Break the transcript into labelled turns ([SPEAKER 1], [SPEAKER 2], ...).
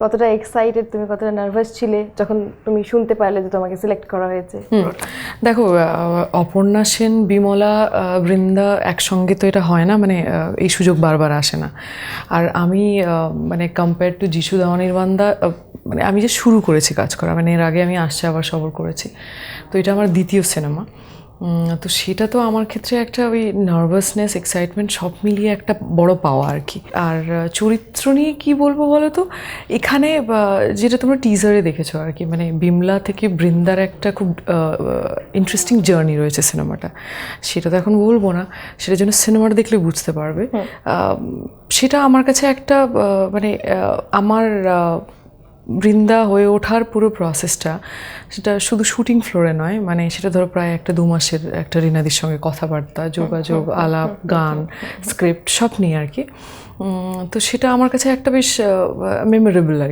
[SPEAKER 1] কতটা এক্সাইটেড তুমি, কতটা নার্ভাস ছিলে যখন তুমি শুনতে পারলে যে তোমাকে সিলেক্ট করা হয়েছে?
[SPEAKER 2] দেখো, অপর্ণা সেন, বিমলা, বৃন্দা একসঙ্গে তো এটা হয় না, মানে এই সুযোগ বারবার আসে না। আর আমি মানে কম্পেয়ার টু যিশু অনির্বাণদা, মানে আমি যে শুরু করেছি কাজ করা, মানে এর আগে আমি আসছে আবার সবর করেছি, তো এটা আমার দ্বিতীয় সিনেমা। তো সেটা তো আমার ক্ষেত্রে একটা ওই নার্ভাসনেস, এক্সাইটমেন্ট সব মিলিয়ে একটা বড় পাওয়া আর কি। আর চরিত্র নিয়ে কী বলবো বলো তো, এখানে যেটা তোমরা টিজারে দেখেছো আর কি, মানে বিমলা থেকে বৃন্দার একটা খুব ইন্টারেস্টিং জার্নি রয়েছে সিনেমাটা। সেটা তো এখন বলবো না, সেটার জন্য সিনেমাটা দেখলে বুঝতে পারবে। সেটা আমার কাছে একটা মানে আমার বৃন্দা হয়ে ওঠার পুরো প্রসেসটা, সেটা শুধু শুটিং ফ্লোরে নয়, মানে সেটা ধরো প্রায় 1-2 মাসের একটা রিনাদির সঙ্গে কথাবার্তা, যোগাযোগ, আলাপ, গান, স্ক্রিপ্ট সব নিয়ে আর কি। তো সেটা আমার কাছে একটা বেশ মেমোরেবল আর কি।